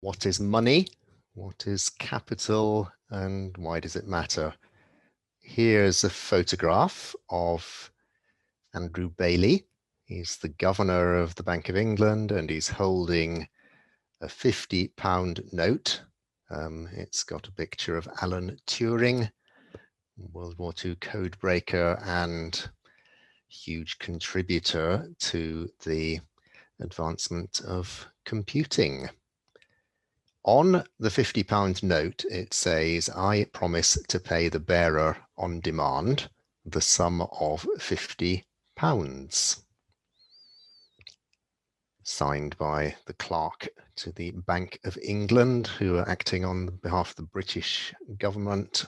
What is money? What is capital? And why does it matter? Here's a photograph of Andrew Bailey. He's the governor of the Bank of England and he's holding a £50 note. It's got a picture of Alan Turing, World War II code breaker and huge contributor to the advancement of computing. On the £50 note, it says, "I promise to pay the bearer on demand the sum of £50." Signed by the clerk to the Bank of England, who are acting on behalf of the British government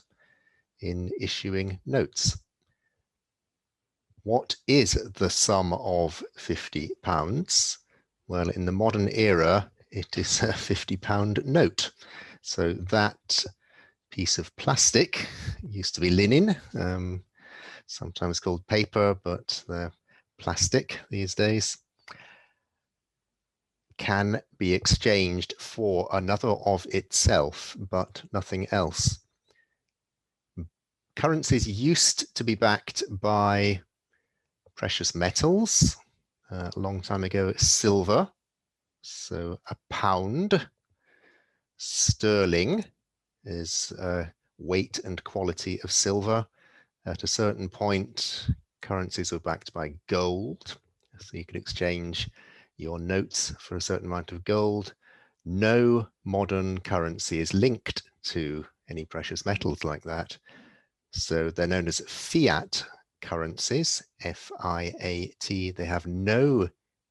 in issuing notes. What is the sum of £50? Well, in the modern era, it is a £50 note. So that piece of plastic used to be linen, sometimes called paper, but they're plastic these days, can be exchanged for another of itself, but nothing else. Currencies used to be backed by precious metals. A long time ago, silver. So a pound. Sterling is weight and quality of silver. At a certain point, currencies were backed by gold. So you could exchange your notes for a certain amount of gold. No modern currency is linked to any precious metals like that. So they're known as fiat currencies, F-I-A-T. They have no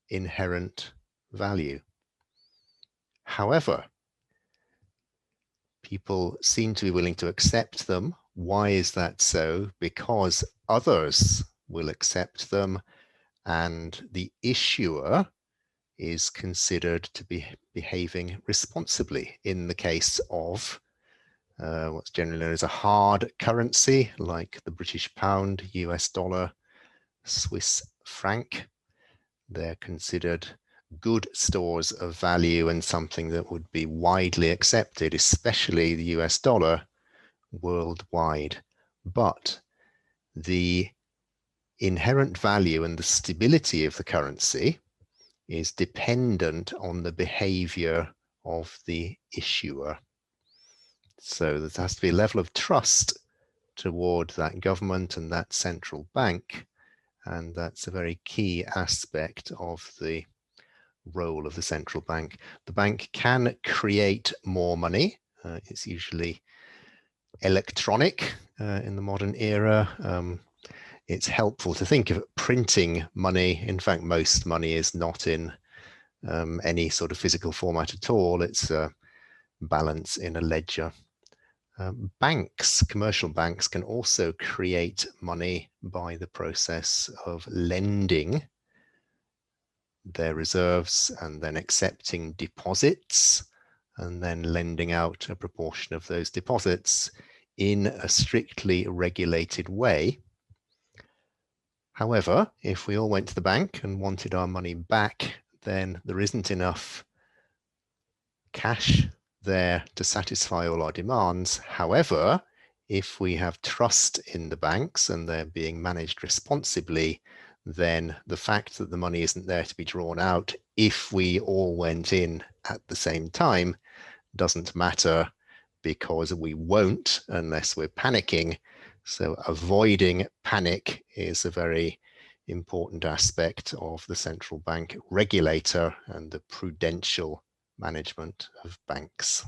inherent value. However, people seem to be willing to accept them. Why is that so? Because others will accept them and the issuer is considered to be behaving responsibly in the case of what's generally known as a hard currency, like the British pound, US dollar, Swiss franc. They're considered good stores of value and something that would be widely accepted, especially the US dollar, worldwide. But the inherent value and the stability of the currency is dependent on the behavior of the issuer. So there has to be a level of trust toward that government and that central bank. And that's a very key aspect of the role of the central bank. The bank can create more money. It's usually electronic in the modern era. It's helpful to think of printing money. In fact, most money is not in any sort of physical format at all. It's a balance in a ledger. Banks, commercial banks, can also create money by the process of lending their reserves and then accepting deposits and then lending out a proportion of those deposits in a strictly regulated way. However, if we all went to the bank and wanted our money back, then there isn't enough cash there to satisfy all our demands. However, if we have trust in the banks and they're being managed responsibly, then the fact that the money isn't there to be drawn out, if we all went in at the same time, doesn't matter because we won't unless we're panicking. So avoiding panic is a very important aspect of the central bank regulator and the prudential management of banks.